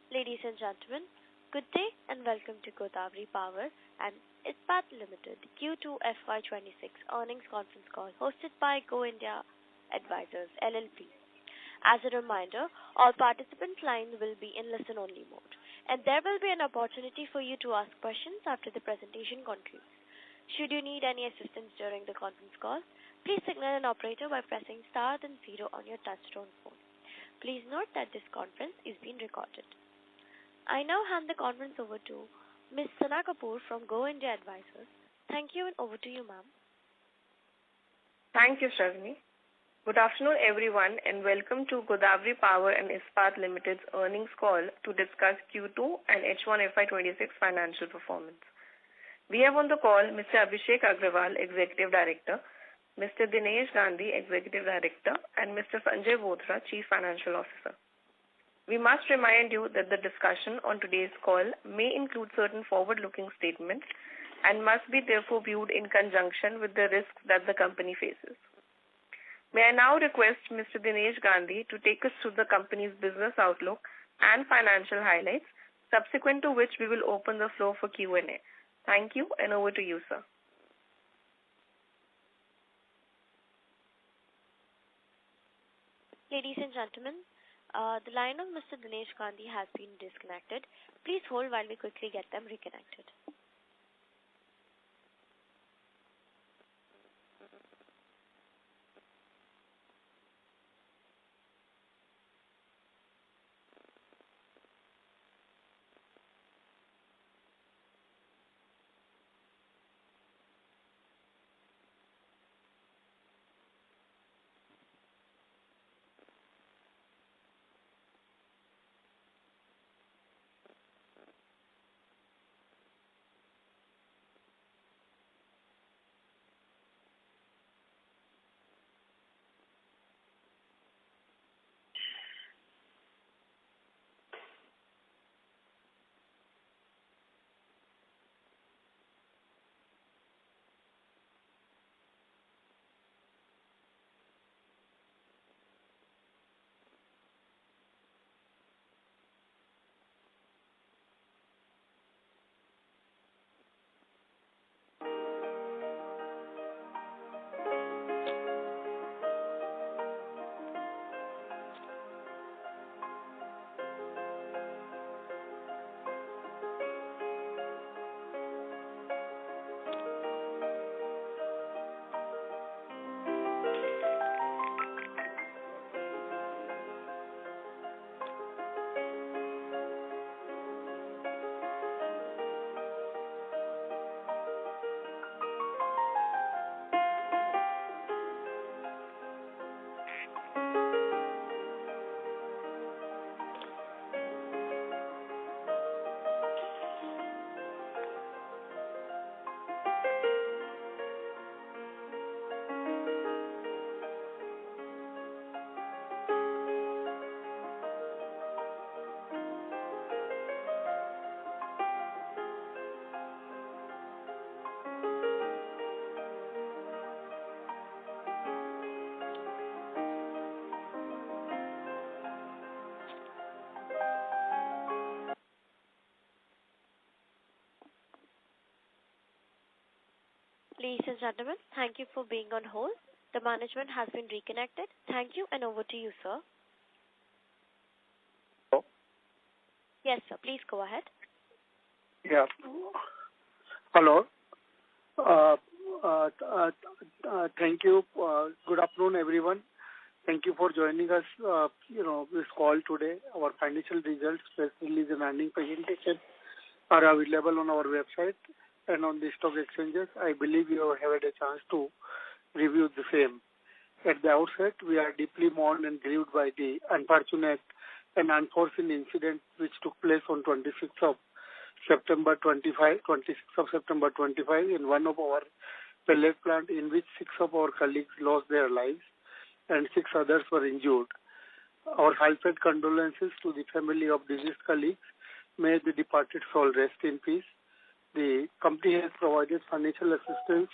Ladies and gentlemen, good day and welcome to Godawari Power and Ispat Limited Q2 FY2026 earnings conference call hosted by Go India Advisors LLP. As a reminder, all participant lines will be in listen-only mode, and there will be an opportunity for you to ask questions after the presentation concludes. Should you need any assistance during the conference call, please signal an operator by pressing star then zero on your touchtone phone. Please note that this conference is being recorded. I now hand the conference over to Ms. Sana Kapoor from Go India Advisors. Thank you and over to you, ma'am. Thank you, Shavni. Good afternoon, everyone, and welcome to Godawari Power and Ispat Limited's earnings call to discuss Q2 and H1 FY26 financial performance. We have on the call Mr. Abhishek Agrawal, Executive Director, Mr. Dinesh Gandhi, Executive Director, and Mr. Sanjay Bothra, Chief Financial Officer. We must remind you that the discussion on today's call may include certain forward-looking statements and must be therefore viewed in conjunction with the risks that the company faces. May I now request Mr. Dinesh Gandhi to take us through the company's business outlook and financial highlights, subsequent to which we will open the floor for Q&A. Thank you, and over to you, sir. Ladies and gentlemen, the line of Mr. Dinesh Gandhi has been disconnected. Please hold while we quickly get them reconnected. Ladies and gentlemen, thank you for being on hold. The management has been reconnected. Thank you, and over to you, sir. Hello? Yes, sir. Please go ahead. Yeah. Hello. Thank you. Good afternoon, everyone. Thank you for joining us. This call today. Our financial results, press release, and earnings presentation are available on our website and on the stock exchanges. I believe you have had a chance to review the same. At the outset, we are deeply mourned and grieved by the unfortunate and unforeseen incident which took place on 26th of September 25 in one of our pellet plant, in which 6 of our colleagues lost their lives and 6 others were injured. Our heartfelt condolences to the family of deceased colleagues. May the departed soul rest in peace. The company has provided financial assistance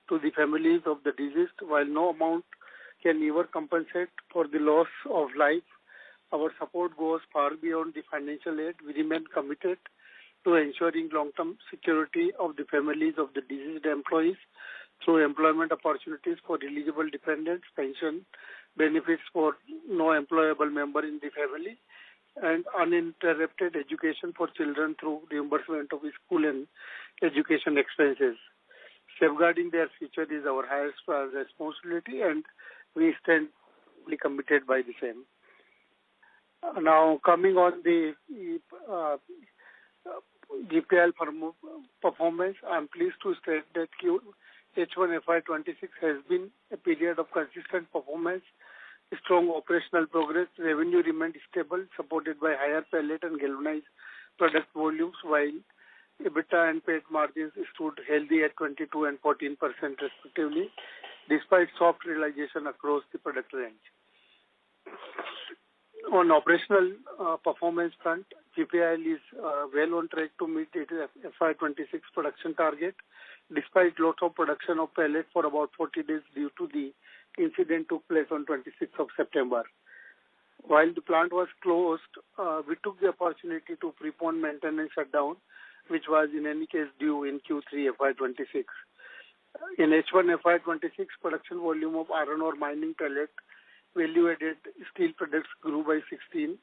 to the families of the deceased. While no amount can ever compensate for the loss of life, Our support goes far beyond the financial aid. We remain committed to ensuring long-term security of the families of the deceased employees through employment opportunities for eligible dependents, pension benefits for no employable member in the family, and uninterrupted education for children through reimbursement of school and education expenses. Safeguarding their future is our highest responsibility, and we stand fully committed by the same. Now, coming on the GPL performance, I am pleased to state that H1 FY26 has been a period of consistent performance, strong operational progress. Revenue remained stable, supported by higher pellet and galvanized product volumes, while EBITDA and PAT margins stood healthy at 22 and 14% respectively, despite soft realization across the product range. On operational performance front, GPIL is well on track to meet its FY26 production target, despite loss of production of pellet for about 40 days due to the incident took place on 26th of September. While the plant was closed, we took the opportunity to prepone maintenance shutdown, which was in any case due in Q3 FY26. In H1 FY26, production volume of iron ore mining pellet value-added steel products grew by 18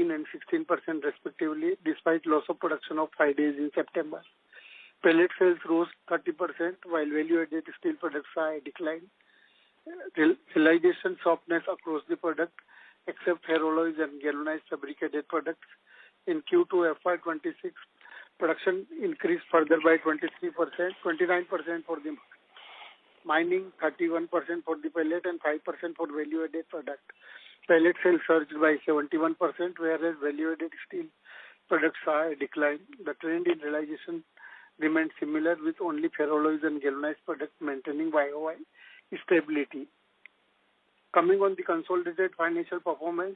and 16% respectively, despite loss of production of 5 days in September. Pellet sales rose 30%, while value-added steel products saw a decline. Realization softness across the product, except ferroalloys and galvanized fabricated products. In Q2 FY26, production increased further by 29% for the mining, 31% for the pellet, and 5% for value-added product. Pellet sales surged by 71%, whereas value-added steel products saw a decline. The trend in realization remained similar, with only ferroalloys and galvanized products maintaining YOY stability. Coming on the consolidated financial performance,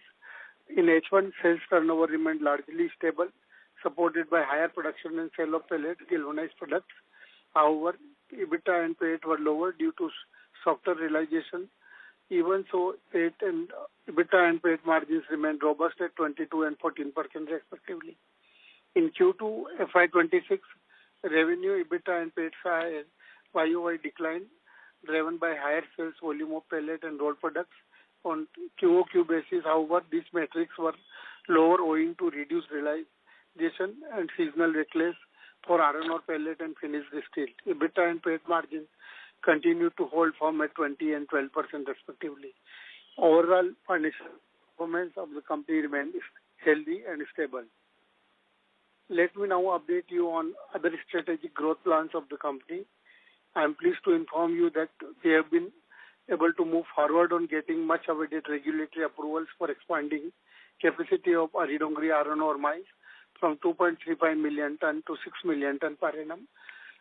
in H1, sales turnover remained largely stable, supported by higher production and sale of pellet galvanized products. However, EBITDA and PAT were lower due to softer realization. Even so, EBITDA and PAT margins remained robust at 22 and 14% respectively. In Q2 FY26, revenue, EBITDA and PAT saw a YOY decline, driven by higher sales volume of pellet and rolled products. On QOQ basis, however, these metrics were lower owing to reduced realization and seasonal reckless for iron ore pellet and finished steel. EBITDA and PAT margins continued to hold firm at 20 and 12% respectively. Overall financial performance of the company remained healthy and stable. Let me now update you on other strategic growth plans of the company. I am pleased to inform you that we have been able to move forward on getting much awaited regulatory approvals for expanding capacity of Aridongri iron ore mines from 2.35 million ton to 6 million ton per annum,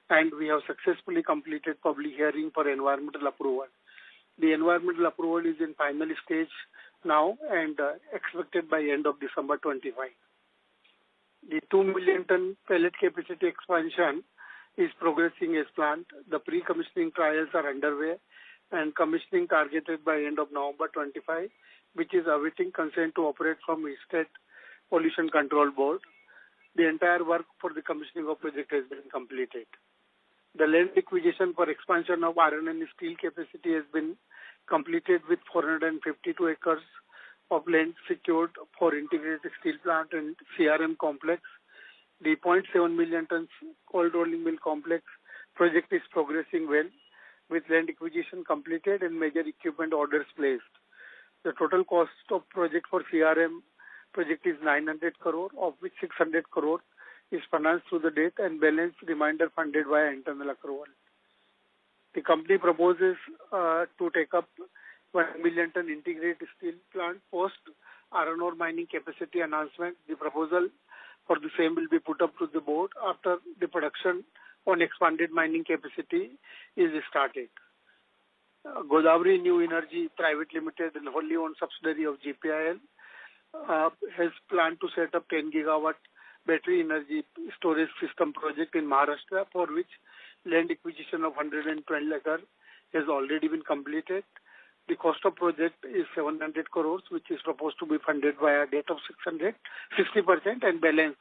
and we have successfully completed public hearing for environmental approval. The environmental approval is in final stage now and expected by end of December 25. The 2 million ton pellet capacity expansion is progressing as planned. The pre-commissioning trials are underway and commissioning targeted by end of November 25, which is awaiting consent to operate from State Pollution Control Board. The entire work for the commissioning of project has been completed. The land acquisition for expansion of iron and steel capacity has been completed with 452 acres of land secured for integrated steel plant and CRM complex. The 0.7 million tons cold rolling mill complex project is progressing well, with land acquisition completed and major equipment orders placed. The total cost of project for CRM project is 900 crore, of which 600 crore is financed through the debt and balance remainder funded via internal accrual. The company proposes to take up 1 million ton integrated steel plant post iron ore mining capacity announcement. The proposal for the same will be put up to the board after the production on expanded mining capacity is started. Godawari New Energy Private Limited, and wholly owned subsidiary of GPIL, has planned to set up 10 gigawatt battery energy storage system project in Maharashtra, for which land acquisition of 112 acres has already been completed. The cost of project is 700 crores, which is proposed to be funded via debt of 60% and balance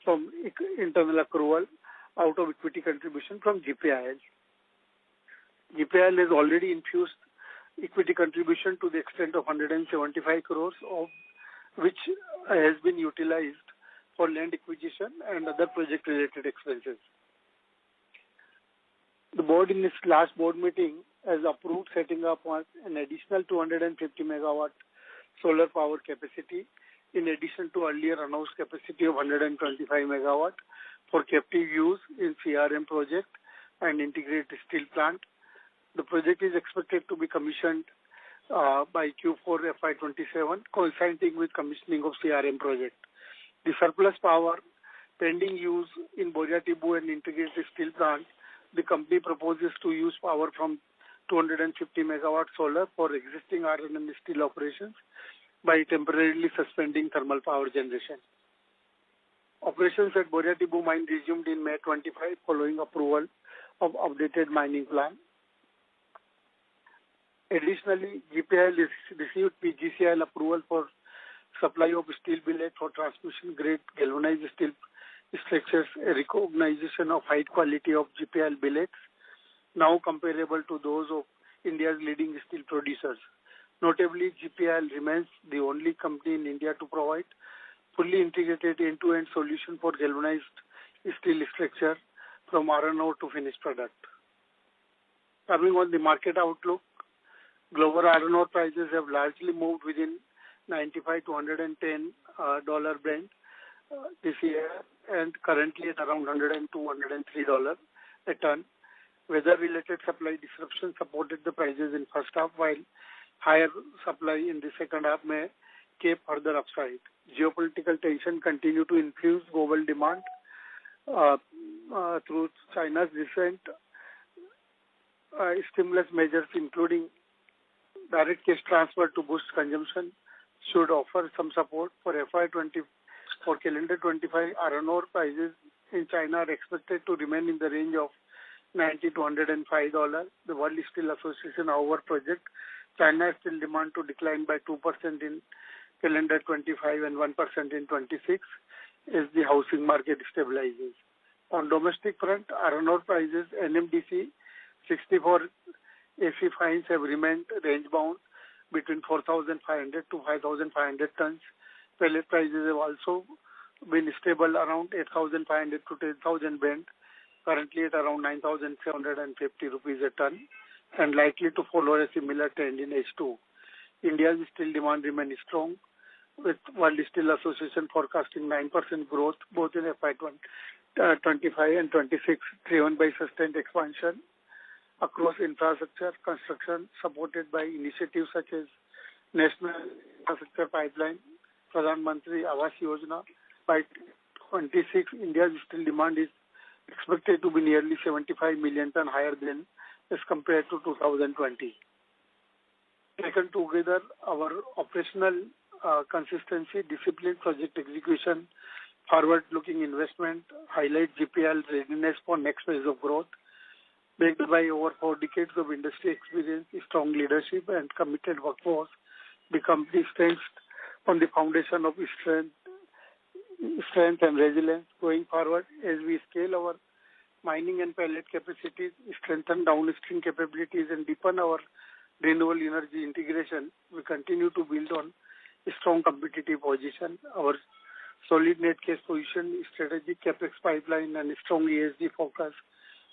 from internal accrual out of equity contribution from GPIL. GPIL has already infused equity contribution to the extent of 175 crores, of which has been utilized for land acquisition and other project-related expenses. The board in its last board meeting has approved setting up an additional 250 megawatt solar power capacity in addition to earlier announced capacity of 125 megawatt for captive use in CRM project and integrated steel plant. The project is expected to be commissioned by Q4 FY27, coinciding with commissioning of CRM project. The surplus power pending use in Boria-Tibbu and integrated steel plant, the company proposes to use power from 250 megawatt solar for existing iron and steel operations by temporarily suspending thermal power generation. Operations at Boria-Tibbu mine resumed in May 25 following approval of updated mining plan. Additionally, GPIL received PGCIL approval for supply of steel billet for transmission grade galvanized steel structures, a recognition of high quality of GPIL billets, now comparable to those of India's leading steel producers. Notably, GPIL remains the only company in India to provide fully integrated end-to-end solution for galvanized steel structure from iron ore to finished product. Coming on the market outlook, global iron ore prices have largely moved within $95 to $110 Brent this year and currently at around $102, $103 a ton. Weather-related supply disruption supported the prices in first half, while higher supply in the second half may keep further upside. Geopolitical tension continue to influence global demand through China's recent stimulus measures, including direct cash transfer to boost consumption, should offer some support for for calendar 25. Iron ore prices in China are expected to remain in the range of $90 to $105. The World Steel Association, however, project China's steel demand to decline by 2% in calendar 25 and 1% in 26 as the housing market stabilizes. On domestic front, iron ore prices, NMDC 64 AC fines have remained range-bound between 4,500 to 5,500 tons. Pellet prices have also been stable around 8,500 to 10,000 Brent, currently at around 9,750 rupees a ton, and likely to follow a similar trend in H2. India's steel demand remains strong, with World Steel Association forecasting 9% growth both in FY25 and 26, driven by sustained expansion across infrastructure construction, supported by initiatives such as National Infrastructure Pipeline, Pradhan Mantri Awas Yojana. By 26, India's steel demand is expected to be nearly 75 million ton higher than as compared to 2020. Taken together, our operational consistency, disciplined project execution, forward-looking investment highlight GPIL readiness for next phase of growth. Backed by over 4 decades of industry experience, strong leadership, and committed workforce, the company stands on the foundation of strength and resilience. Going forward, as we scale our mining and pellet capacities, strengthen downstream capabilities, and deepen our renewable energy integration, we continue to build on a strong competitive position. Our solid net cash position, strategic capex pipeline, and strong ESG focus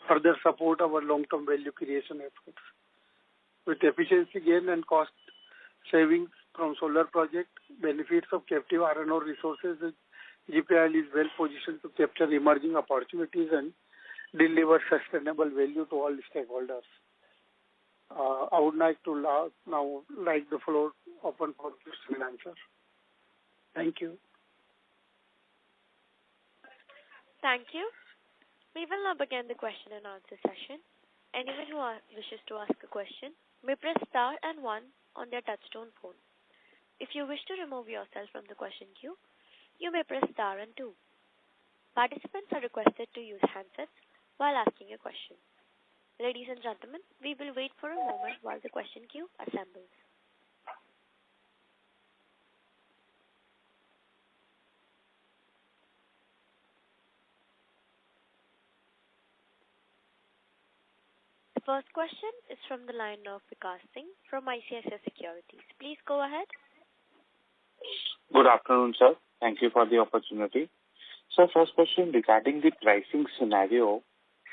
further support our long-term value creation efforts. With efficiency gain and cost savings from solar project, benefits of captive iron ore resources, GPIL is well positioned to capture emerging opportunities and deliver sustainable value to all stakeholders. I would like to now like the floor open for question and answer. Thank you. Thank you. We will now begin the question and answer session. Anyone who wishes to ask a question may press star and 1 on their touchtone phone. If you wish to remove yourself from the question queue, you may press star and 2. Participants are requested to use handsets while asking a question. Ladies and gentlemen, we will wait for a moment while the question queue assembles. The first question is from the line of Vikas Singh from ICICI Securities. Please go ahead. Good afternoon, sir. Thank you for the opportunity. So first question regarding the pricing scenario.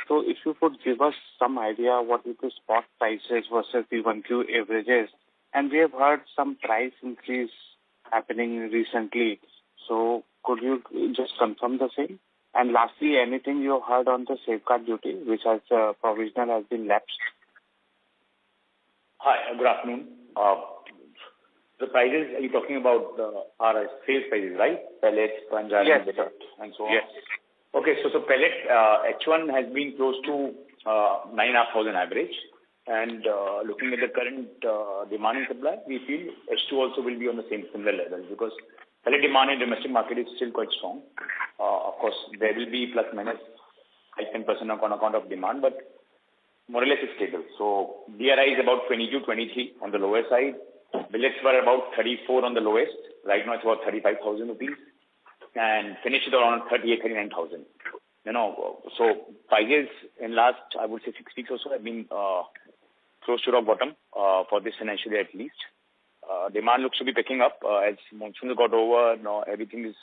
So if you could give us some idea what is the spot prices versus the 1Q averages. And we have heard some price increase happening recently. So could you just confirm the same? And lastly, anything you heard on the safeguard duty, which has provisional has been lapsed? Hi, good afternoon. The prices, are you talking about our sales prices, right? Pellets, Concall, yes, and so on? Yes. Okay, so pellet H1 has been close to 9,500 average. And looking at the current demand and supply, we feel H2 also will be on the similar level because pellet demand in domestic market is still quite strong. Of course, there will be plus minus 10% on account of demand, but more or less it's stable. So DRI is about 22, 23 on the lower side. Billets were about 34 on the lowest. Right now it's about 35,000 rupees. And finished it around 38, 39,000. So prices in last, I would say 6 weeks or so have been close to rock bottom for this financial year at least. Demand looks to be picking up as monsoons got over. Now everything is,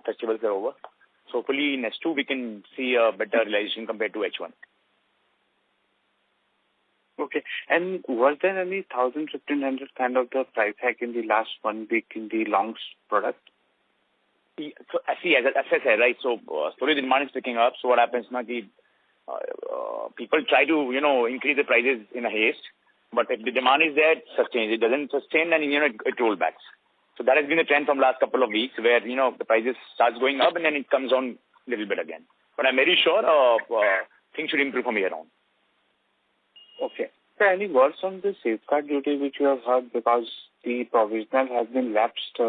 festivals are over. So hopefully in H2 we can see a better realization compared to H1. Okay. And was there any 1,000, 1,500 kind of the price hike in the last 1 week in the longs product? So, see, as I said, right, so slowly the demand is picking up. So what happens now, people try to, increase the prices in a haste. But if the demand is there, it sustains. It doesn't sustain, then, it rolls back. So that has been the trend from last couple of weeks where, the prices starts going up and then it comes down a little bit again. But I'm very sure things should improve from here on. Okay. So any words on the safeguard duty which you have heard because the provisional has been lapsed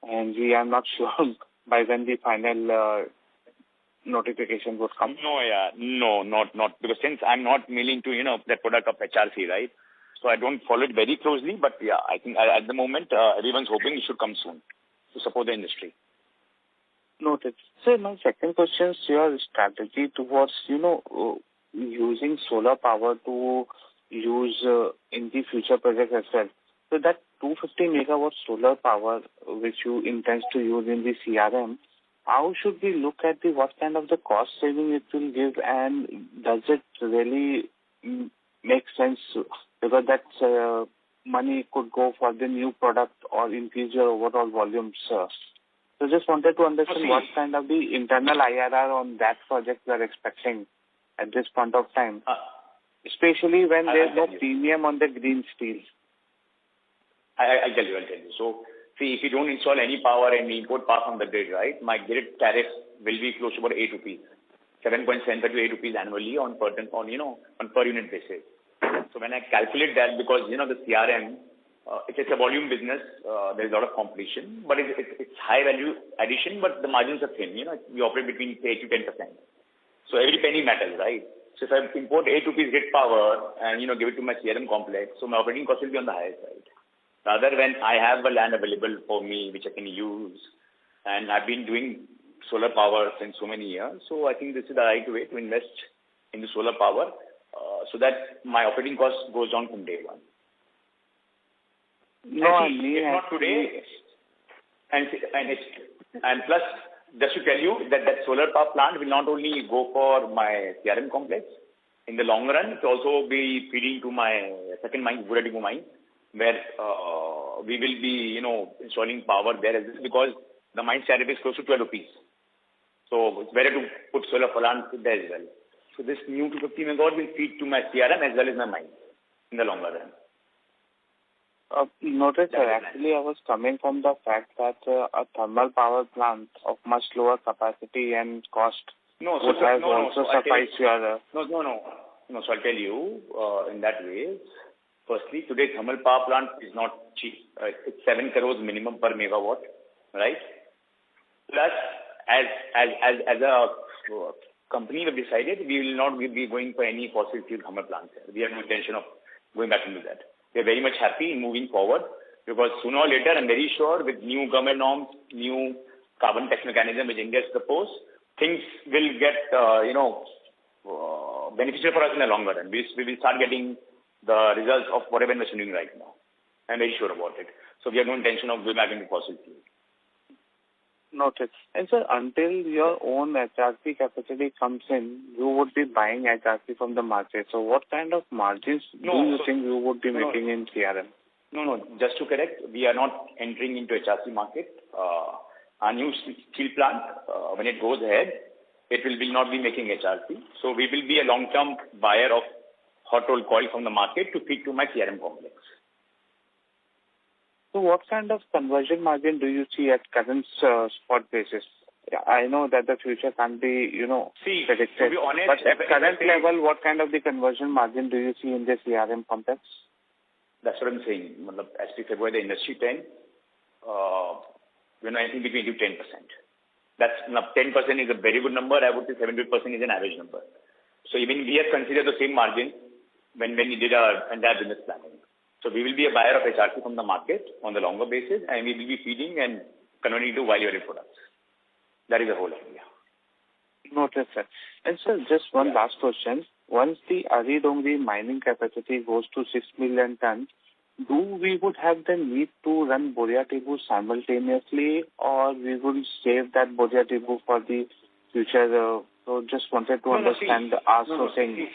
and we are not sure by when the final notification would come? No, not because since I'm not mailing to, that product of HRC, right? So I don't follow it very closely, but yeah, I think at the moment everyone's hoping it should come soon to support the industry. Noted. So my second question is your strategy towards, using solar power to use in the future projects as well. So that 250 megawatt solar power which you intend to use in the CRM, how should we look at what kind of the cost saving it will give and does it really make sense because that money could go for the new product or increase your overall volumes? So just wanted to understand what kind of the internal IRR on that project we are expecting at this point of time, especially when there's no premium on the green steel. I'll tell you. So, see, if you don't install any power and we import power from the grid, right, my grid tariff will be close to about 8 rupees, 7.75 to 8 rupees annually on per unit basis. So when I calculate that, because, the CRM, it's a volume business, there's a lot of competition, but it's high value addition, but the margins are thin. We operate between 8 to 10%. So every penny matters, right? So if I import 8 rupees grid power and, give it to my CRM complex, so my operating cost will be on the higher side. Rather when I have a land available for me, which I can use, and I've been doing solar power since so many years, so I think this is the right way to invest in the solar power so that my operating cost goes down from day one. No, if not today, and plus, just to tell you that solar power plant will not only go for my CRM complex, in the long run, it will also be feeding to my second mine, Godawari mine, where we will be, installing power there as well because the mine tariff is close to 12 rupees. So it's better to put solar plant there as well. So this new 250 megawatt will feed to my CRM as well as my mine in the longer run. Noted, sir. Actually, I was coming from the fact that a thermal power plant of much lower capacity and cost would have also sufficed your... No. So I'll tell you, in that way, firstly, today thermal power plant is not cheap. It's 7 crores minimum per megawatt, right? Plus, as a company, we've decided we will not be going for any fossil fuel thermal plants. We have no intention of going back into that. We are very much happy in moving forward because sooner or later, I'm very sure with new government norms, new carbon tax mechanism which India has proposed, things will get, beneficial for us in the longer run. We will start getting the results of whatever investment we're doing right now. I'm very sure about it. So we have no intention of going back into fossil fuel. Noted. And sir, until your own HRC capacity comes in, you would be buying HRC from the market. So what kind of margins do you think you would be making in CRM? No. Just to correct, we are not entering into HRC market. Our new steel plant, when it goes ahead, it will not be making HRC. So we will be a long-term buyer of hot rolled coil from the market to feed to my CRM complex. So what kind of conversion margin do you see at current spot basis? I know that the future can't be, predicted. To be honest, but at current level, what kind of the conversion margin do you see in the CRM complex? That's what I'm saying. As we said, the industry 10, anything between 8 to 10%. That's 10% is a very good number. I would say 70% is an average number. So even we have considered the same margin when we did our entire business planning. So we will be a buyer of HRC from the market on the longer basis, and we will be feeding and converting to value-added products. That is the whole idea. Noted, sir. And sir, just one last question. Once the Ari Dongri mining capacity goes to 6 million tons, do we would have the need to run Boria Tibu simultaneously, or we will save that Boria Tibu for the future? So just wanted to understand our sourcing.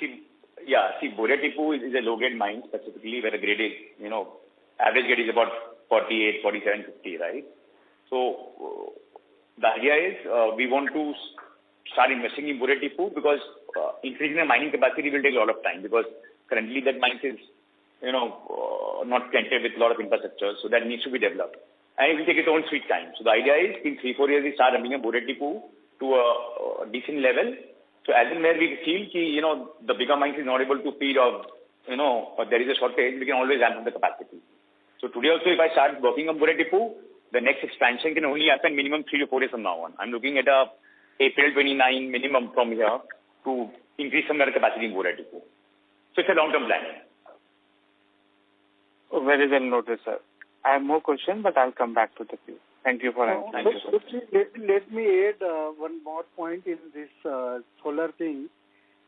Boria Tibu is a low-grade mine specifically where the grade is, average grade is about 48, 47, 50, right? So the idea is we want to start investing in Boria Tibu because increasing the mining capacity will take a lot of time because currently that mine is, not connected with a lot of infrastructure, so that needs to be developed. And it will take its own sweet time. So the idea is in 3-4 years we start running a Boria Tibu to a decent level. So as and when we feel the bigger mines is not able to feed or there is a shortage, we can always ramp up the capacity. So today also if I start working on Boria Tibu, the next expansion can only happen minimum 3 to 4 years from now on. I'm looking at April 29 minimum from here to increase some of the capacity in Boria Tibu. So it's a long-term planning. Very well noted, sir. I have more questions, but I'll come back to the queue. Thank you for answering. Let me add one more point in this solar thing.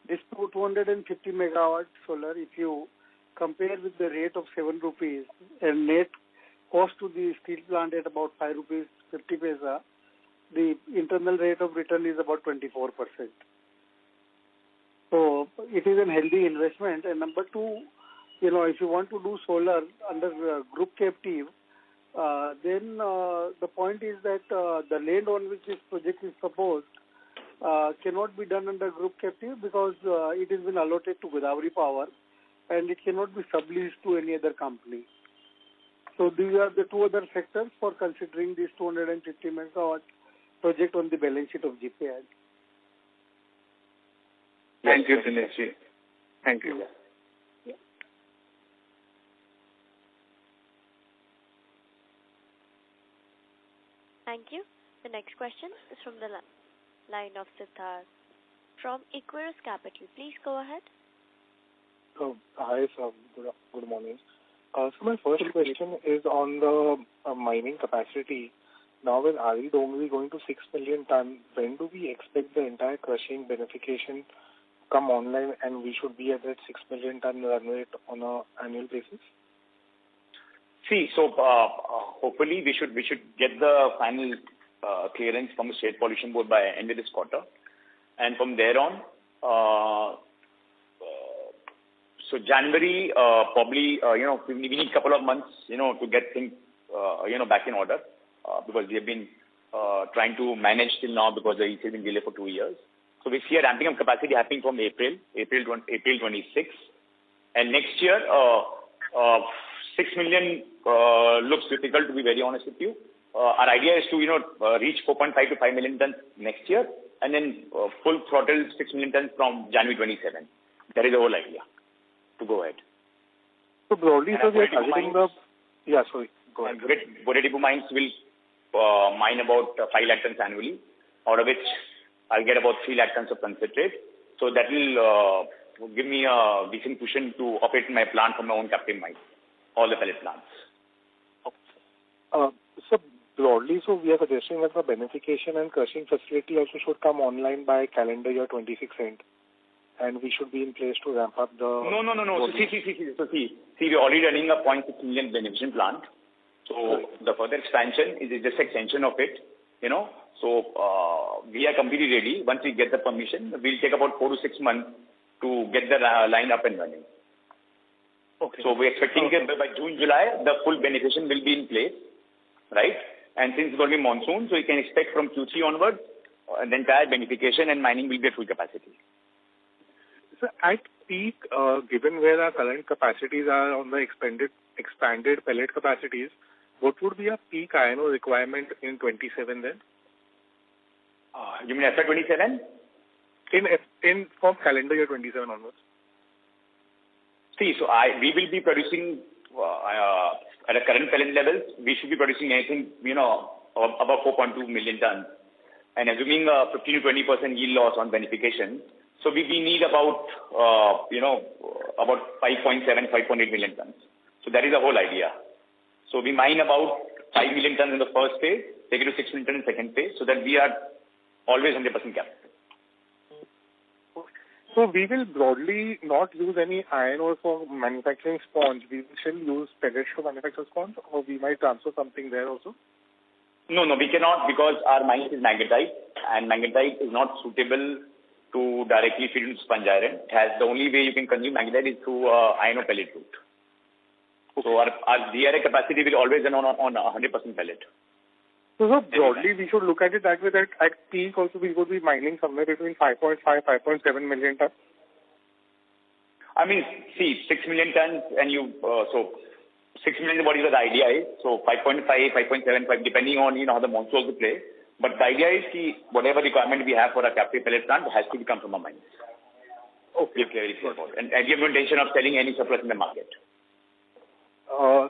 This 250 megawatt solar, if you compare with the rate of 7 rupees and net cost to the steel plant at about 5 rupees 50 paisa, the internal rate of return is about 24%. So it is a healthy investment. And number two, if you want to do solar under group captive, then the point is that the land on which this project is proposed cannot be done under group captive because it has been allotted to Godawari Power and it cannot be subleased to any other company. So these are the two other factors for considering this 250 megawatt project on the balance sheet of GPIL. Thank you, Dinesh. Thank you. Thank you. The next question is from the line of Siddharth from Equirus Capital. Please go ahead. Hi, sir. Good morning. So my first question is on the mining capacity. Now with Ari Dongri going to 6 million ton, when do we expect the entire crushing beneficiation come online and we should be at that 6 million ton run rate on an annual basis? So hopefully we should get the final clearance from the State Pollution Board by end of this quarter, and from there on, so January probably we need a couple of months to get things back in order because we have been trying to manage till now because the EC has been delayed for 2 years. So we see a ramping up capacity happening from April 26, and next year 6 million looks difficult, to be very honest with you. Our idea is to reach 4.5 to 5 million tons next year, and then full throttle 6 million tons from January 27. That is the whole idea. To go ahead. So broadly, so we are targeting the. Yeah, sorry. Go ahead. Boria Tibu mines will mine about 5 lakh tons annually, out of which I'll get about 3 lakh tons of concentrate. So that will give me a decent cushion to operate my plant from my own captive mine, all the pellet plants. So broadly, so we are suggesting that the beneficiation and crushing facility also should come online by calendar year 26 end, and we should be in place to ramp up the... No. So see, we're already running a 0.6 million beneficiation plant. So the further expansion is just extension of it, So we are completely ready. Once we get the permission, we'll take about 4 to 6 months to get the line up and running. Okay. So we're expecting by June, July, the full beneficiation will be in place, right? And since it's going to be monsoon, so you can expect from Q3 onwards, the entire beneficiation and mining will be at full capacity. So at peak, given where our current capacities are on the expanded pellet capacities, what would be a peak iron ore requirement in 27 then? You mean FY27? In from calendar year 27 onwards. See, so we will be producing at a current pellet levels, we should be producing anything, about 4.2 million tons. And assuming 15 to 20% yield loss on beneficiation, so we need about, about 5.7, 5.8 million tons. So that is the whole idea. So we mine about 5 million tons in the first phase, take it to 6 million tons in the second phase, so that we are always 100% captive. So we will broadly not use any iron ore for manufacturing sponge. We will still use pellets to manufacture sponge, or we might transfer something there also? No, we cannot, because our mine is magnetite, and magnetite is not suitable to directly feed into sponge iron. The only way you can consume magnetite is through iron ore pellet route. So our DRA capacity will always run on 100% pellet. So broadly, we should look at it that way, that at peak also we would be mining somewhere between 5.5, 5.7 million tons. I mean, see, 6 million tons, and so 6 million is what the idea is. So 5.5, 5.75, depending on, how the monsoon will play. But the idea is whatever requirement we have for a captive pellet plant has to come from our mines. Okay. We're very clear about it. And we have no intention of selling any surplus in the market.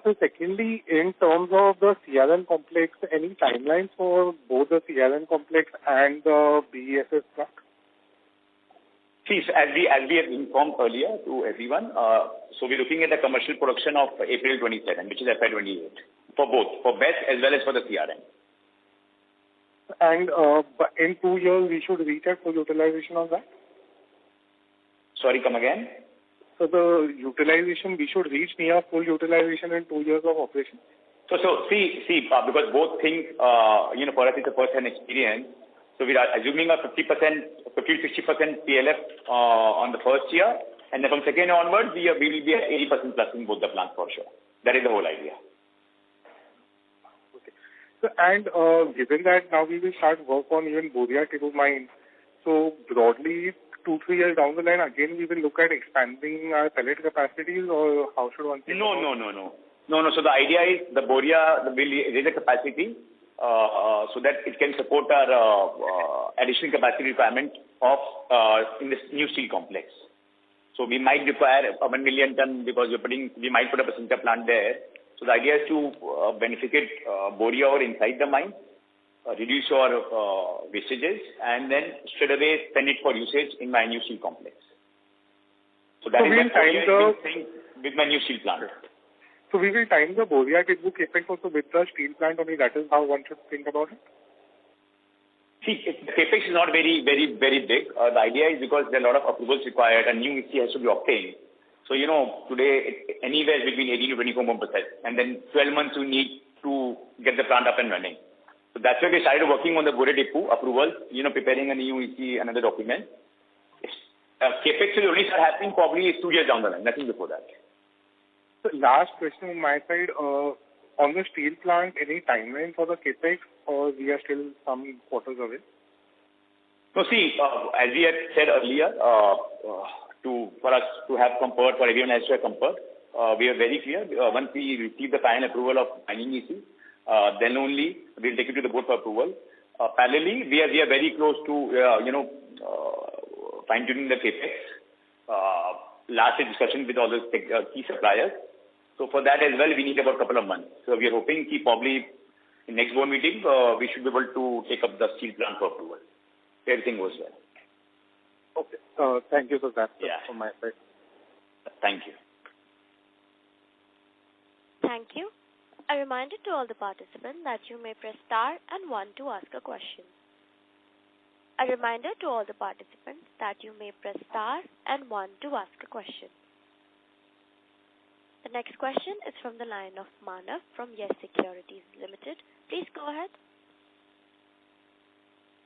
So secondly, in terms of the CRN complex, any timelines for both the CRN complex and the BESS plant? See, so as we have informed earlier to everyone, so we're looking at the commercial production of April 27, which is FY28, for both, for BESS as well as for the CRN. And in 2 years, we should reach at full utilization of that? Sorry, come again? So the utilization, we should reach near full utilization in 2 years of operation? So see, because both things, for us it's a first-hand experience. So we are assuming a 50% to 60% PLF on the first year, and then from second onwards, we will be at 80% plus in both the plants for sure. That is the whole idea. Okay. So, and given that now we will start work on even Boria Tibu mine, so broadly 2-3 years down the line, again we will look at expanding our pellet capacities, or how should one think? No. So the idea is the Boria will raise the capacity so that it can support our additional capacity requirement of in this new steel complex. So we might require 1 million ton because we might put up a sinter plant there. So the idea is to beneficate Boria ore inside the mine, reduce your wastages, and then straight away send it for usage in my new steel complex. So that is the thing with my new steel plant. So we will time the Boria Tibu capex also with the steel plant only. That is how one should think about it. See, the capex is not very, very, very big. The idea is because there are a lot of approvals required and new EC has to be obtained. So, today anywhere between 18 to 24 months, and then 12 months you need to get the plant up and running. So that's why we started working on the Boria Tibu approval, preparing a new EC, another document. Capex will only start happening probably 2 years down the line, nothing before that. So last question on my side, on the steel plant, any timeline for the capex, or we are still some quarters away? No, see, as we had said earlier, for us to have comfort, for everyone else to have comfort, we are very clear. Once we receive the final approval of mining EC, then only we'll take it to the board for approval. Parallelly, we are very close to, fine-tuning the capex. Last discussion with all the key suppliers. So for that as well, we need about a couple of months. So we are hoping probably in next board meeting, we should be able to take up the steel plant for approval. everything goes well. Okay. Thank you for that. Yeah. From my side. Thank you. Thank you. A reminder to all the participants that you may press star and 1 to ask a question. A reminder to all the participants that you may press star and 1 to ask a question. The next question is from the line of Manav from Yes Securities Limited. Please go ahead.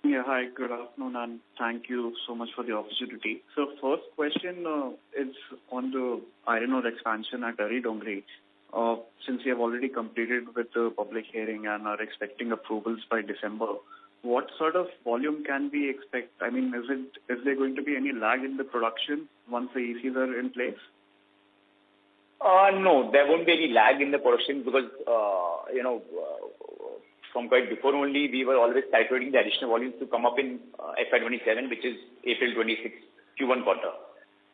Yeah, hi, good afternoon, and thank you so much for the opportunity. So first question is on the iron ore expansion at Dongri. Since we have already completed with the public hearing and are expecting approvals by December, what sort of volume can we expect? I mean, is there going to be any lag in the production once the ECs are in place? No, there won't be any lag in the production because, from quite before only, we were always calculating the additional volumes to come up in FY27, which is April 26 Q1 quarter.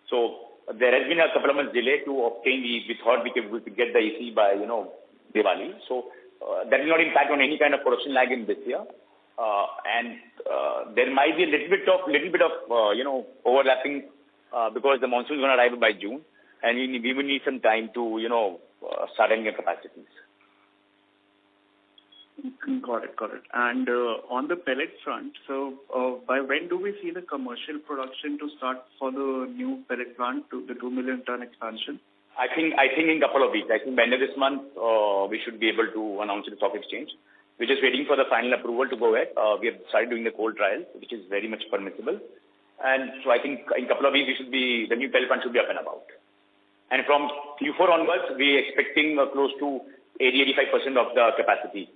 So there has been a couple of months delay to obtain we thought we could get the EC by, Diwali. So that will not impact on any kind of production lag in this year. And there might be a little bit of overlapping because the monsoon is going to arrive by June. And we will need some time to, start adding capacities. Got it. And on the pellet front, so by when do we see the commercial production to start for the new pellet plant, the 2 million ton expansion? I think in a couple of weeks. I think by end of this month, we should be able to announce it to the stock exchange. We're just waiting for the final approval to go ahead. We have started doing the cold trials, which is very much permissible. And so I think in a couple of weeks, the new pellet plant should be up and about. And from Q4 onwards, we're expecting close to 80-85% of the capacity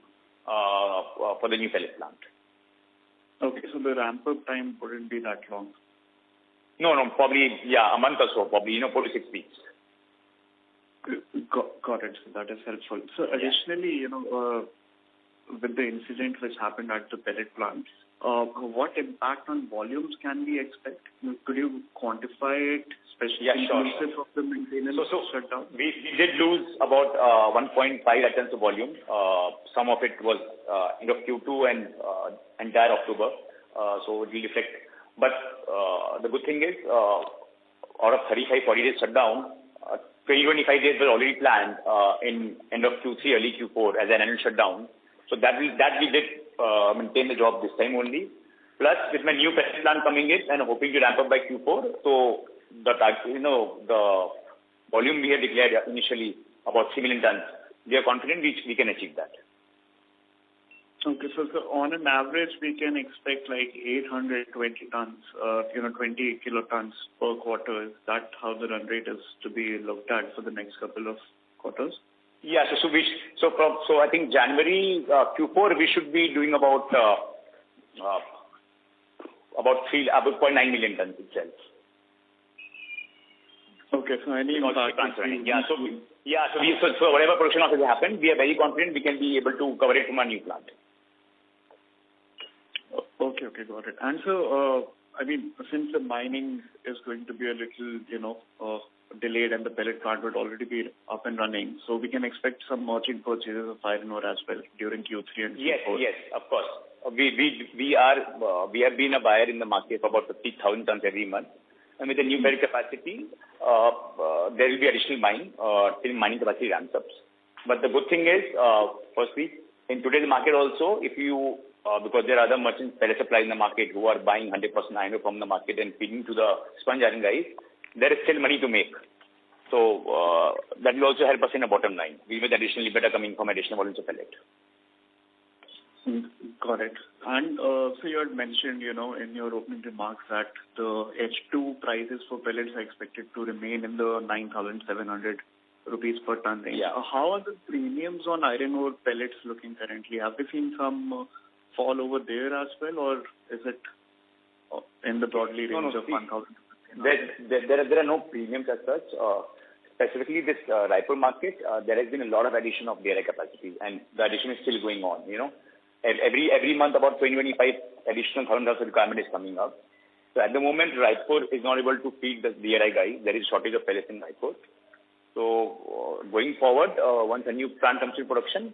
for the new pellet plant. Okay, so the ramp-up time wouldn't be that long? No, probably, a month or so, probably, 4 to 6 weeks. Got it. So that is helpful. So additionally, with the incident which happened at the pellet plant, what impact on volumes can we expect? Could you quantify it, especially inclusive of the maintenance shutdown? We did lose about 1.5 lakh tons of volume. Some of it was end of Q2 and entire October. So it will affect. But the good thing is, out of 35-40 days shutdown, 20-25 days were already planned in end of Q3, early Q4 as an annual shutdown. So that we did maintain the job this time only. Plus, with my new pellet plant coming in and hoping to ramp up by Q4, so the volume we had declared initially about 3 million tons, we are confident we can achieve that. Okay, so on an average, we can expect like 820 tons, 20 kilotons per quarter. Is that how the run rate is to be looked at for the next couple of quarters? Yeah, so I think January Q4 we should be doing about 0.9 million tons itself. Okay, so any impact? So whatever production has happened, we are very confident we can be able to cover it from our new plant. Okay, got it. And so, since the mining is going to be a little, delayed and the pellet plant would already be up and running, so we can expect some merchant purchases of iron ore as well during Q3 and Q4. Yes, of course. We have been a buyer in the market for about 50,000 tons every month, and with the new pellet capacity, there will be additional mining till mining capacity ramps up. But the good thing is, firstly, in today's market also, if you because there are other merchant pellet suppliers in the market who are buying 100% iron ore from the market and feeding to the sponge iron guys, there is still money to make. So that will also help us in the bottom line. We will additionally better coming from additional volumes of pellet. Got it. And so you had mentioned, in your opening remarks that the H2 prices for pellets are expected to remain in the 9,700 rupees per ton range. Yeah. How are the premiums on iron ore pellets looking currently? Have we seen some fall over there as well, or is it in the broadly range of 1,000? There are no premiums as such. Specifically, this Raipur market, there has been a lot of addition of DRI capacity, and the addition is still going on. Every month about 20-25 additional 1,000 tons of requirement is coming up. So at the moment, Raipur is not able to feed the DRI guys. There is shortage of pellets in Raipur. So going forward, once a new plant comes to production,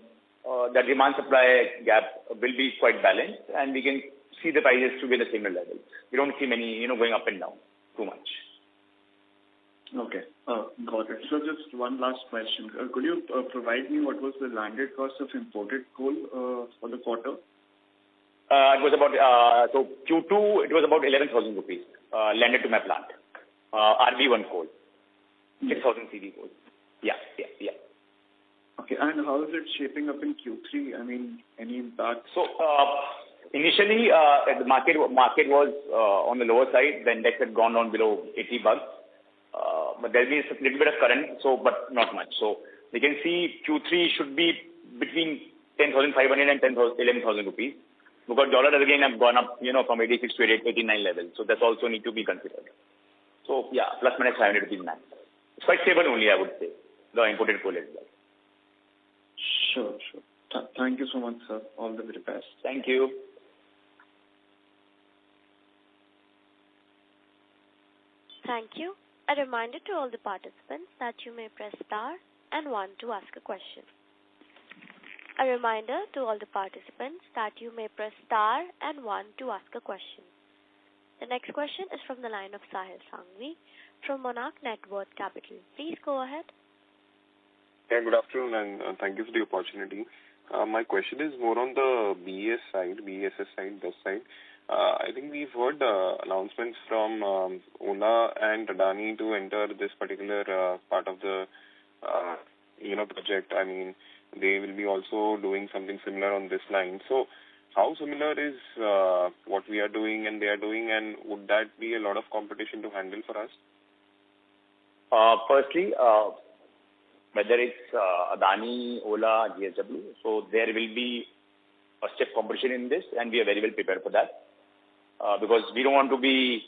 the demand supply gap will be quite balanced, and we can see the prices to be at the similar levels. We don't see many, going up and down too much. Okay. Got it. So just one last question. Could you provide me what was the landed cost of imported coal for the quarter? It was about, so Q2, it was about 11,000 rupees landed to my plant. RB1 coal, 6,000 CV coal. Yeah. Okay, and how is it shaping up in Q3? I mean, any impact? So, initially, the market was on the lower side. The index had gone down below $80. But there'll be a little bit of current, but not much. So, we can see Q3 should be between 10,500 and 11,000 rupees. Because dollar has again have gone up, from 86 to 89 levels. So, that's also need to be considered. So, yeah, plus minus 500 rupees max. It's quite stable only, I would say, the imported coal as well. Sure. Thank you so much, sir. All the very best. Thank you. Thank you. A reminder to all the participants that you may press star and 1 to ask a question. A reminder to all the participants that you may press star and 1 to ask a question. The next question is from the line of Sahil Sanghvi from Monarch Networth Capital. Please go ahead. Yeah, good afternoon, and thank you for the opportunity. My question is more on the BESS side, bus side. I think we've heard announcements from Ola and Adani to enter this particular part of the project. I mean, they will be also doing something similar on this line. So, how similar is what we are doing and they are doing, and would that be a lot of competition to handle for us? Firstly, whether it's Adani, Ola, GSW, so there will be a stiff competition in this, and we are very well prepared for that. Because we don't want to be,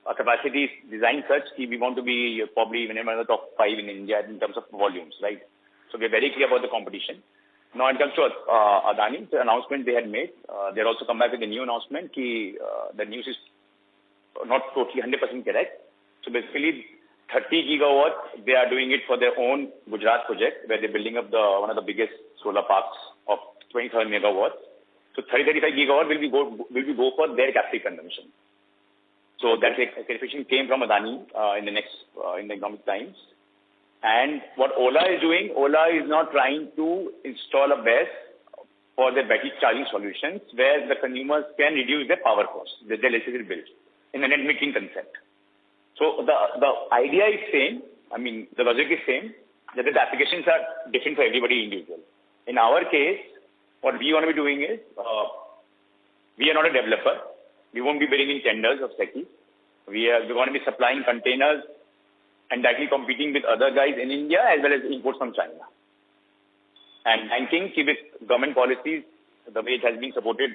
our capacity is designed such that we want to be probably even one of the top 5 in India in terms of volumes, right? So we're very clear about the competition. Now, in terms of Adani, the announcement they had made, they'll also come back with a new announcement. The news is not totally 100% correct. So basically, 30 gigawatts, they are doing it for their own Gujarat project, where they're building up one of the biggest solar parks of 27 megawatts. So 30-35 gigawatts will be go for their captive consumption. So that clarification came from Adani in the economic times. And what Ola is doing, Ola is now trying to install a BESS for their battery charging solutions, where the consumers can reduce their power costs, their electricity bill, in a net metering concept. So the idea is same. I mean, the logic is same. That the applications are different for everybody individual. In our case, what we want to be doing is, we are not a developer. We won't be bidding in tenders of SECI. We want to be supplying containers and directly competing with other guys in India as well as imports from China. And I think with government policies, the way it has been supported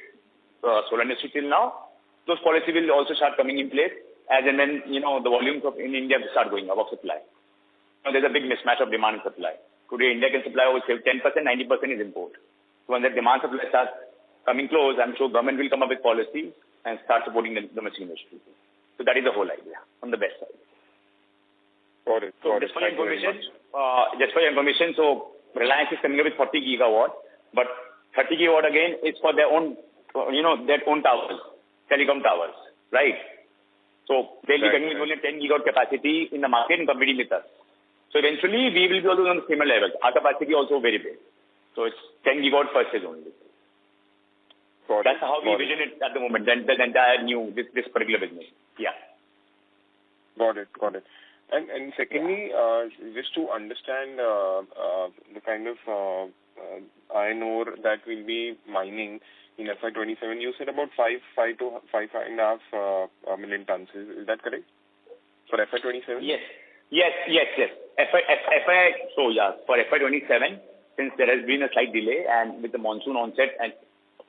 solar industry till now, those policies will also start coming in place as and when, the volumes in India will start going up of supply. Now, there's a big mismatch of demand and supply. Today, India can supply over 10%, 90% is import. So when the demand supply starts coming close, I'm sure government will come up with policies and start supporting the domestic industry. So that is the whole idea on the best side. Got it. Just for your information, so Reliance is coming up with 40 gigawatt, but 30 gigawatt again is for their own, their own towers, telecom towers, right? So they'll be coming with only 10 gigawatt capacity in the market and competing with us. So eventually we will be also on the similar levels. Our capacity also very big. So it's 10 gigawatt per stage only. That's how we vision it at the moment. Then the entire this particular business. Yeah. Got it. And secondly, just to understand the kind of iron ore that we'll be mining in FY27, you said about 5 to 5.5 million tons. Is that correct? For FY27? Yes. For FY27, since there has been a slight delay and with the monsoon onset, and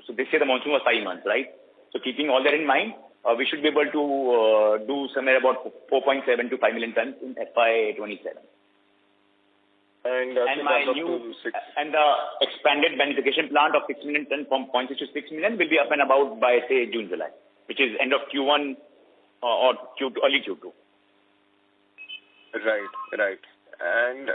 so this year the monsoon was 5 months, right? So keeping all that in mind, we should be able to do somewhere about 4.7 to 5 million tons in FY27. And the expanded beneficiation plant of 6 million tons from 0.6 to 6 million will be up and about by, say, June, July, which is end of Q1 or Q2, early Q2. Right. And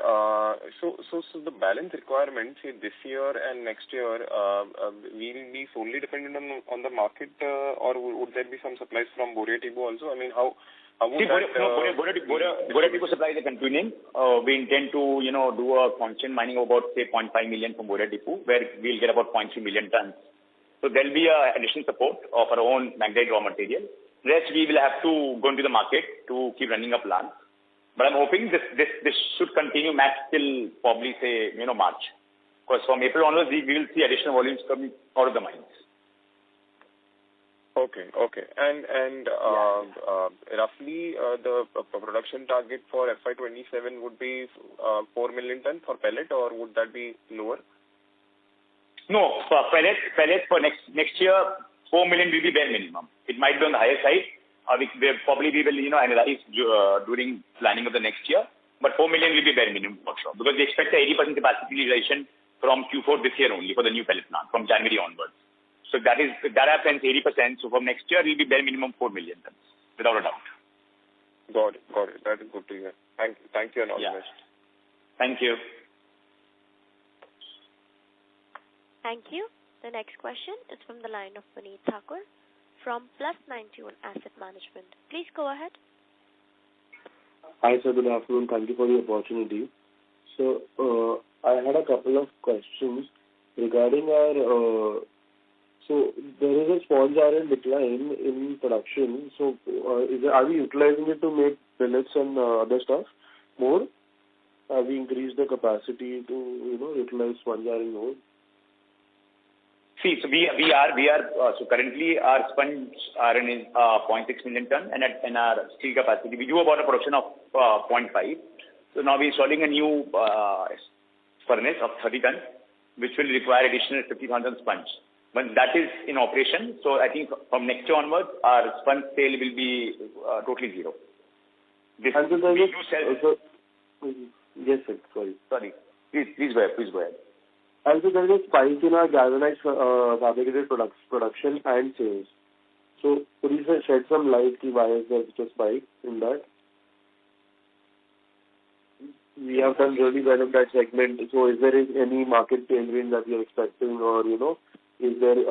so the balance requirements this year and next year will be solely dependent on the market, or would there be some supplies from Boria Tibu also? I mean, how would Boria Tibu supplies are continuing. We intend to, do a constant mining of about, say, 0.5 million from Boria Tibu, where we'll get about 0.3 million tons. So there'll be additional support of our own magnetite raw material. Rest, we will have to go into the market to keep running a plant. But I'm hoping this should continue max till probably, say, March. Because from April onwards, we will see additional volumes coming out of the mines. Okay. And roughly the production target for FY27 would be 4 million tons for pellet, or would that be lower? No, for pellets for next year, 4 million will be bare minimum. It might be on the higher side. We will analyze during planning of the next year. But 4 million will be bare minimum for sure, because we expect a 80% capacity utilization from Q4 this year only for the new pellet plant from January onwards. So that happens 80%. So from next year, it will be bare minimum 4 million tons, without a doubt. Got it. That is good to hear. Thank you and all the best. Thank you. Thank you. The next question is from the line of Puneet Thakur from Plus91 Asset Management. Please go ahead. Hi, sir. Good afternoon. Thank you for the opportunity. So, I had a couple of questions regarding our. So there is a sponge iron decline in production. So, are we utilizing it to make pellets and other stuff more? Have we increased the capacity to utilize sponge iron more? See, so we are so currently our sponge iron is 0.6 million ton, and our steel capacity we do about a production of 0.5. So now we're installing a new furnace of 30 tons, which will require additional 50,000 sponge. When that is in operation, so I think from next year onwards, our sponge sale will be totally zero. Yes, sir. Sorry. Please go ahead. Also, there is a spike in our galvanized fabricated production and sales. So, could you shed some light on why is there such a spike in that? We have done really well in that segment. So, is there any market tailwind that we are expecting, or is there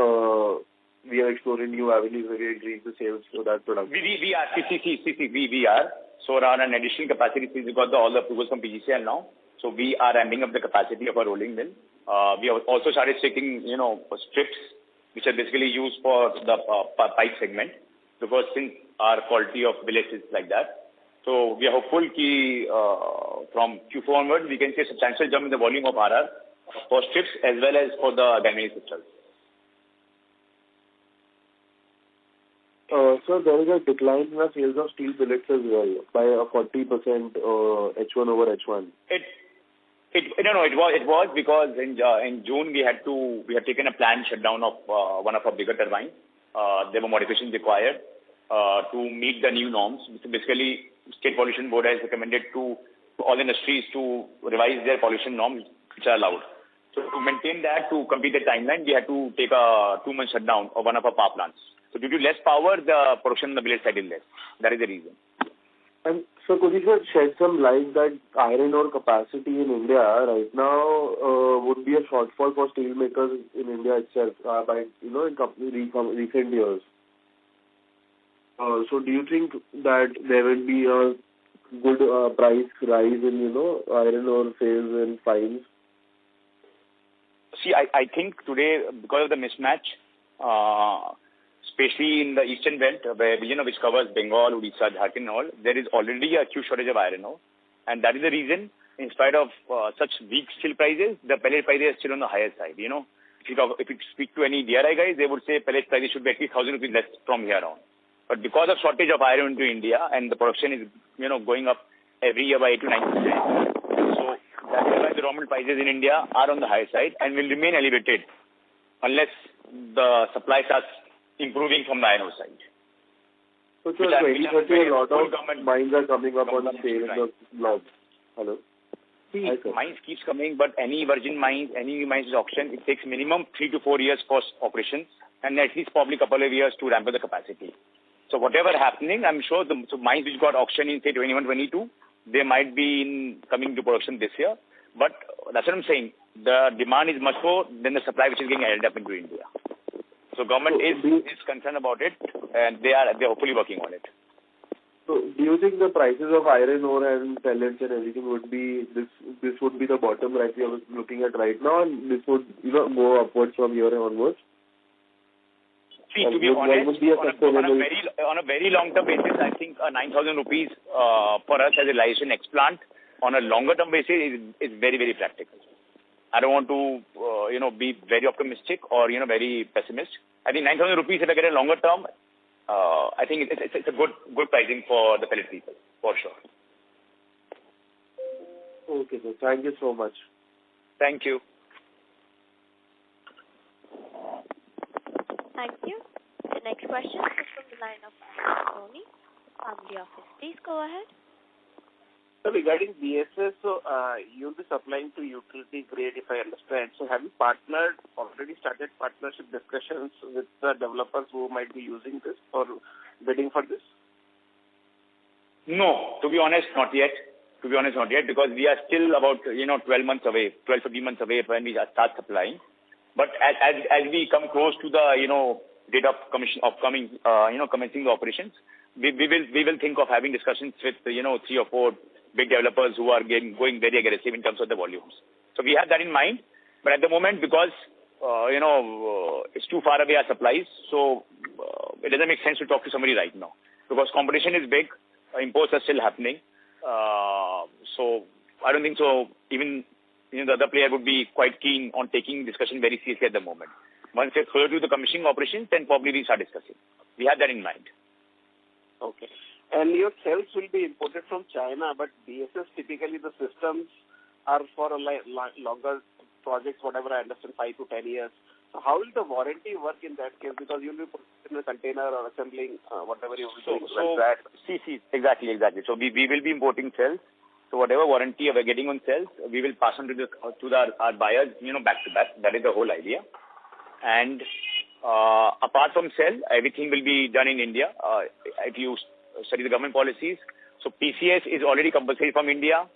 we are exploring new avenues where we increase the sales for that product? We are. So, around an additional capacity, since we got all the approvals from PGCL now. So we are ramping up the capacity of our rolling mill. We have also started taking, strips, which are basically used for the pipe segment, because since our quality of billet is like that. So we are hopeful that from Q4 onward, we can see a substantial jump in the volume of RR for strips as well as for the galvanized itself. So there is a decline in the sales of steel billets as well by 40% H1 over H1. It was because in June we had taken a planned shutdown of one of our bigger turbines. There were modifications required to meet the new norms. Basically, State Pollution Board has recommended to all industries to revise their pollution norms, which are allowed. So to maintain that, to complete the timeline, we had to take a 2-month shutdown of one of our power plants. So due to less power, the production on the billet side is less. That is the reason. And so could you just shed some light that iron ore capacity in India right now would be a shortfall for steel makers in India itself by in recent years. So do you think that there will be a good price rise in iron ore sales and fines? See, I think today, because of the mismatch, especially in the eastern belt, where which covers Bengal, Odisha, Jharkhand and all, there is already a huge shortage of iron ore. And that is the reason, in spite of such weak steel prices, the pellet prices are still on the higher side. If you speak to any DRI guys, they would say pellet prices should be at least 1,000 rupees less from here on. But because of shortage of iron into India and the production is going up every year by 8 to 9%, so that is why the raw material prices in India are on the higher side and will remain elevated unless the supply starts improving from the iron ore side. So 2030, a lot of mines are coming up on the sale in the blog. Hello? See, mines keeps coming, but any virgin mines, any new mines auction, it takes minimum 3 to 4 years for operations and at least probably a couple of years to ramp up the capacity. So whatever happening, I'm sure the mines which got auctioned in say 21-22, they might be coming to production this year. But that's what I'm saying. The demand is much more than the supply which is getting added up into India. So government is concerned about it, and they're hopefully working on it. So do you think the prices of iron ore and pellets and everything would be this would be the bottom price we are looking at right now, and this would go upwards from here onwards? See, to be honest, on a very long-term basis, I think 9,000 rupees for us as a realization ex-plant on a longer-term basis is very, very practical. I don't want to, be very optimistic or, very pessimist. I think 9,000 rupees if I get a longer term, I think it's a good pricing for the pellet people, for sure. Okay, sir. Thank you so much. Thank you. Thank you. The next question is from the line of Tony, Family Office. Please go ahead. So regarding BSS, you'll be supplying to utility grade, if I understand. So have you already started partnership discussions with the developers who might be using this or bidding for this? No, to be honest, not yet. Because we are still about 12 months away, 15 months away when we start supplying. But as we come close to the date of commencing the operations, we will think of having discussions with 3 or 4 big developers who are going very aggressive in terms of the volumes. So we have that in mind. But at the moment, because it's too far away our supplies, so it doesn't make sense to talk to somebody right now because competition is big, imports are still happening. So I don't think so. Even the other player would be quite keen on taking discussion very seriously at the moment. Once they further do the commissioning operations, then probably we start discussing. We have that in mind. Okay. And your cells will be imported from China, but BSS typically the systems are for a longer projects, whatever I understand, 5 to 10 years. So how will the warranty work in that case? Because you'll be putting in a container or assembling whatever you will do. So exactly. So we will be importing cells. So whatever warranty we're getting on cells, we will pass on to our buyers, back to back. That is the whole idea. And apart from cell, everything will be done in India. If you study the government policies, so PCS is already compulsory from India.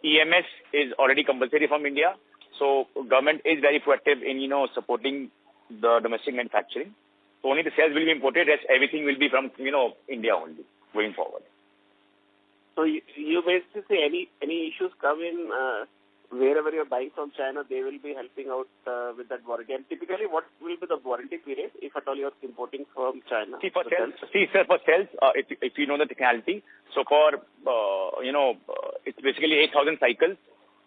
EMS is already compulsory from India. So government is very proactive in supporting the domestic manufacturing. So only the cells will be imported. Rest everything will be from India only going forward. So you basically say any issues come in wherever you're buying from China, they will be helping out with that warranty. And typically, what will be the warranty period if at all you're importing from China? For cells, if you know the technicality, so for it's basically 8,000 cycles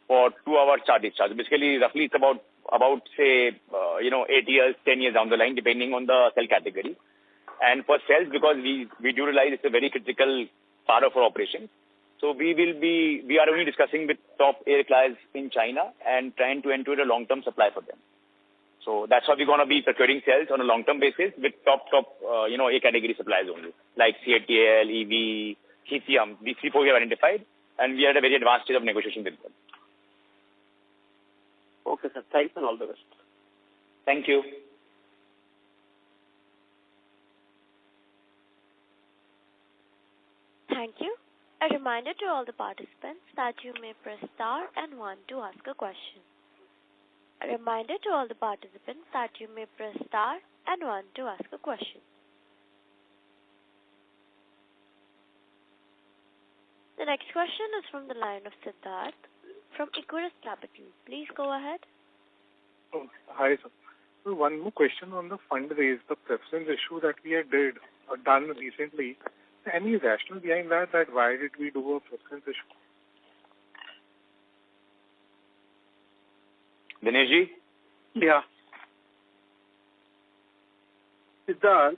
for 2-hour charge. Basically, roughly it's about say 8 years, 10 years down the line, depending on the cell category. And for cells, because we do realize it's a very critical part of our operation. So we are only discussing with top air class in China and trying to enter a long-term supply for them. So that's how we're going to be procuring cells on a long-term basis with top A category suppliers only, like CATL, EV, lithium. These 3-4 we have identified, and we are at a very advanced stage of negotiation with them. Okay, sir. Thanks and all the best. Thank you. Thank you. A reminder to all the participants that you may press star and 1 to ask a question. A reminder to all the participants that you may press star and 1 to ask a question. The next question is from the line of Siddharth from Equirus Capital. Please go ahead. Oh, hi, sir. So one more question on the fundraise, the preference issue that we had done recently. Any rationale behind that why did we do a preference issue? Dineshji? Yeah. Siddharth,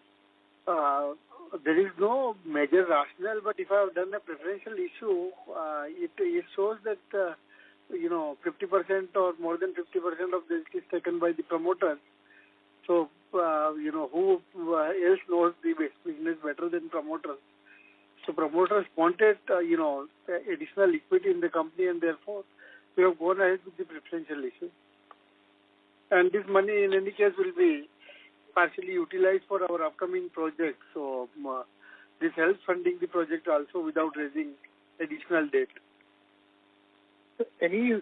there is no major rationale, but if I have done a preferential issue, it shows that 50% or more than 50% of this is taken by the promoters. So who else knows the business better than promoters? So promoters wanted additional equity in the company, and therefore we have gone ahead with the preferential issue. And this money, in any case, will be partially utilized for our upcoming projects. So this helps funding the project also without raising additional debt. Any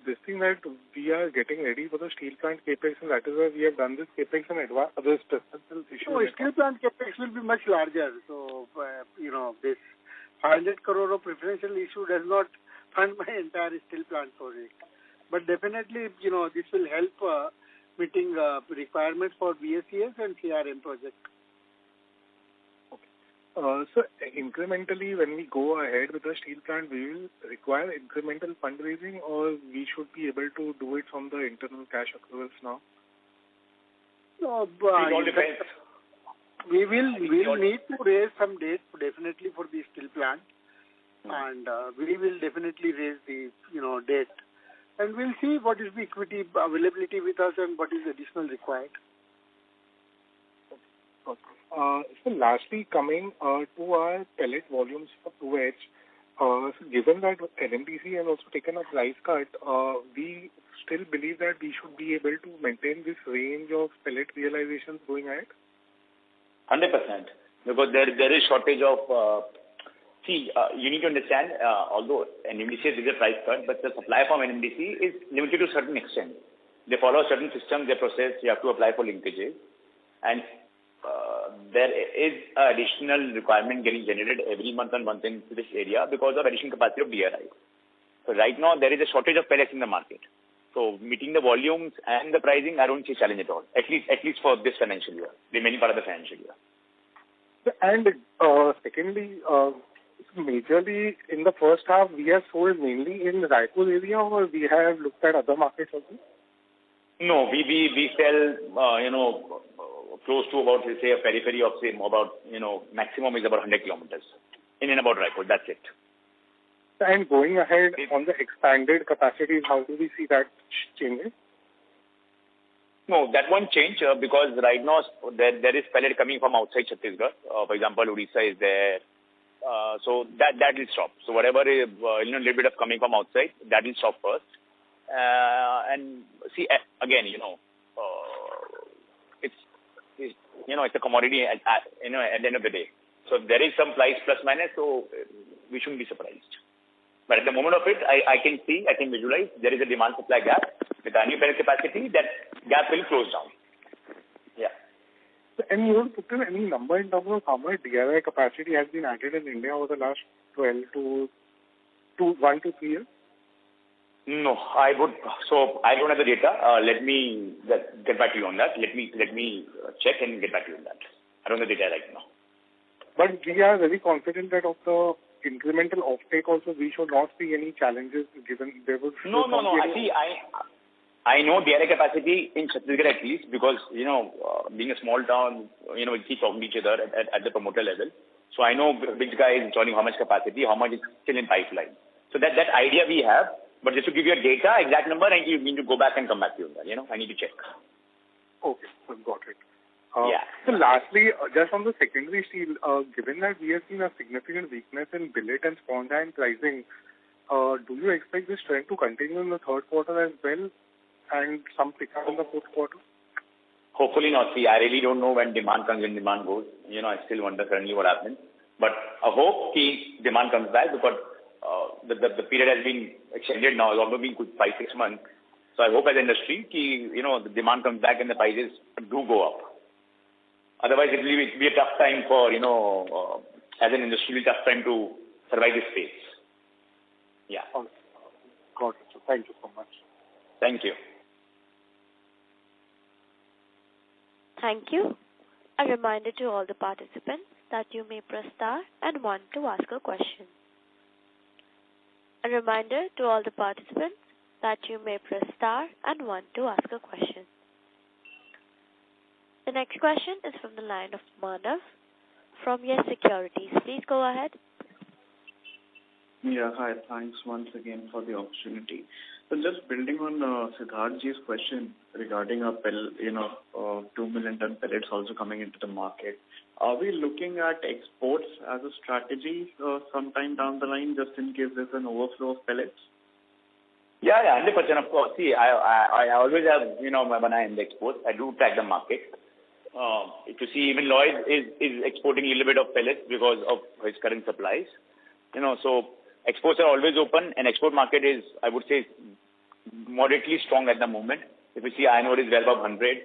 this thing that we are getting ready for the steel plant capex, and that is why we have done this capex in advance. Other specific issues. No, steel plant capex will be much larger. So this 500 crore of preferential issue does not fund my entire steel plant project. But definitely, this will help meeting requirements for BSES and CRM project. So incrementally, when we go ahead with the steel plant, we will require incremental fundraising, or we should be able to do it from the internal cash accruals now? No, it all depends. We will need to raise some debt definitely for the steel plant, and we will definitely raise the debt, and we'll see what is the equity availability with us and what is additional required. So lastly, coming to our pellet volumes for 2H, so given that NMDC has also taken a price cut, we still believe that we should be able to maintain this range of pellet realizations going ahead? 100%. Because there is shortage of... you need to understand, although NMDC has a price cut, but the supply from NMDC is limited to a certain extent. They follow a certain system, their process, you have to apply for linkages. And there is additional requirement getting generated every month in this area because of additional capacity of DRI. So right now there is a shortage of pellets in the market. So meeting the volumes and the pricing, I don't see a challenge at all. At least for this financial year, the remaining part of the financial year. And secondly, majorly in the first half, we have sold mainly in the Raipur area, or we have looked at other markets also? No, we sell, close to about, say, a periphery of, say, about, maximum is about 100 kilometers in and about Raipur. That's it. And going ahead on the expanded capacities, how do we see that changing? No, that won't change because right now there is pellet coming from outside Chhattisgarh. For example, Odisha is there. So that will stop. So whatever is, little bit of coming from outside, that will stop first. And see, again, it's a commodity at the end of the day. So there is some price plus minus, so we shouldn't be surprised. But at the moment of it, I can visualize there is a demand supply gap. With our new pellet capacity, that gap will close down. Yeah. And you want to put in any number in terms of how much DRI capacity has been added in India over the last 1 to 3 years? No, I would. So I don't have the data. Let me get back to you on that. Let me check and get back to you on that. I don't have the data right now. But we are very confident that of the incremental offtake also, we should not see any challenges given there was... No. I know DRI capacity in Chhattisgarh at least because, being a small town, we keep talking to each other at the promoter level. So I know which guy is joining how much capacity, how much is still in pipeline. So that idea we have, but just to give you a data, exact number, and you need to go back and come back to you on that, I need to check. Okay, got it. Yeah. So lastly, just on the secondary steel, given that we have seen a significant weakness in billet and sponge iron pricing, do you expect this trend to continue in the third quarter as well and some pickup in the fourth quarter? Hopefully not. See, I really don't know when demand comes and demand goes. I still wonder currently what happens. But I hope the demand comes back because the period has been extended now. It's almost been 5-6 months. So I hope as an industry, the demand comes back and the prices do go up. Otherwise, it will be a tough time for, as an industry, tough time to survive this phase. Yeah. Okay. Got it. So thank you so much. Thank you. Thank you. A reminder to all the participants that you may press star and 1 to ask a question. A reminder to all the participants that you may press star and 1 to ask a question. The next question is from the line of Manav from Yes Securities. Please go ahead. Yeah, hi. Thanks once again for the opportunity. So just building on Siddharthji's question regarding a 2 million ton pellets also coming into the market. Are we looking at exports as a strategy sometime down the line just in case there's an overflow of pellets? Yeah, 100%. Of course. See, I always have, when I am the exports, I do track the market. If you see, even Lloyd is exporting a little bit of pellets because of his current supplies. So exports are always open, and export market is, I would say, moderately strong at the moment. If you see iron ore is well above 100,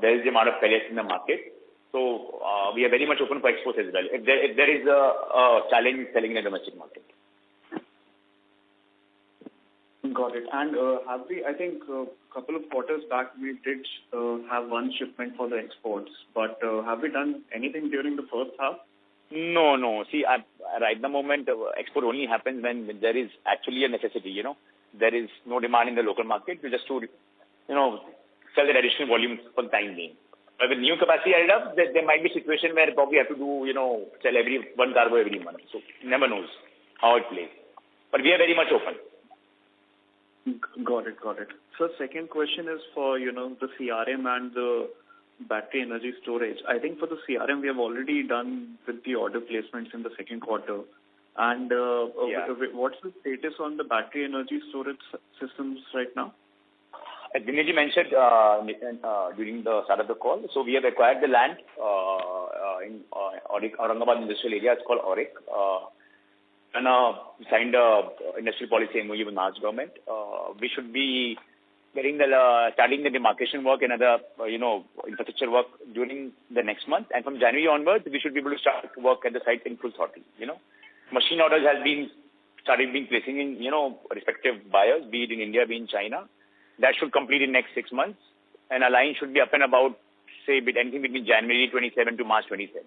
there is the amount of pellets in the market. So we are very much open for exports as well. If there is a challenge selling in the domestic market. Got it. And have we, I think a couple of quarters back, we did have one shipment for the exports, but have we done anything during the first half? No. See, right the moment, export only happens when there is actually a necessity, There is no demand in the local market. We just to, sell the additional volume for the time being. But with new capacity added up, there might be a situation where probably have to do, sell one cargo every month. So never knows how it plays. But we are very much open. Got it. So second question is for, the CRM and the battery energy storage. I think for the CRM, we have already done with the order placements in the second quarter. And what's the status on the battery energy storage systems right now? As Dinesh mentioned during the start of the call, so we have acquired the land in Aurangabad industrial area. It's called Auric. And signed a industrial policy MOU with Maharashtra government. We should be getting starting the demarcation work and other infrastructure work during the next month. And from January onwards, we should be able to start work at the site in full throttle. Machine orders started being placing in respective buyers, be it in India, be it in China. That should complete in next 6 months, and a line should be up and about, say, anything between January 27 to March 27.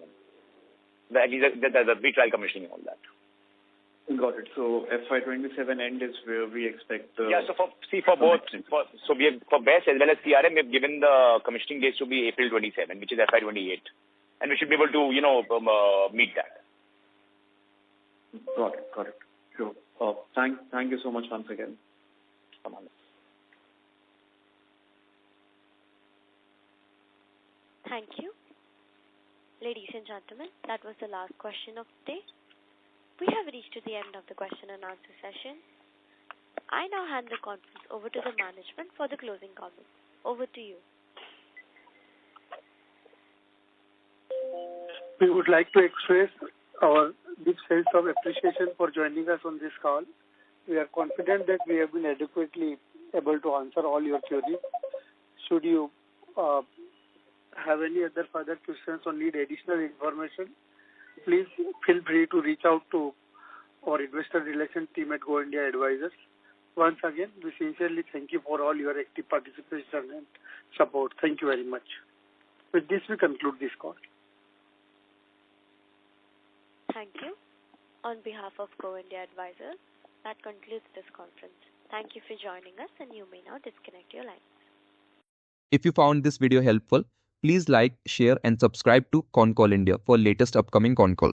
The pre-trial commissioning and all that. Got it. So FY27 end is where we expect the... Yeah, so for both, we have, for BESS as well as CRM, we have given the commissioning dates to be April 27, which is FY28. And we should be able to, meet that. Got it. Sure. Thank you so much once again. Thank you. Ladies and gentlemen, that was the last question of the day. We have reached to the end of the question and answer session. I now hand the conference over to the management for the closing comments. Over to you. We would like to express our deep sense of appreciation for joining us on this call. We are confident that we have been adequately able to answer all your queries. Should you have any other further questions or need additional information, please feel free to reach out to our investor relations team at Go India Advisors. Once again, we sincerely thank you for all your active participation and support. Thank you very much. With this, we conclude this call. Thank you. On behalf of Go India Advisors, that concludes this conference. Thank you for joining us, and you may now disconnect your lines. If you found this video helpful, please like, share and subscribe to Concall India for latest upcoming Concall.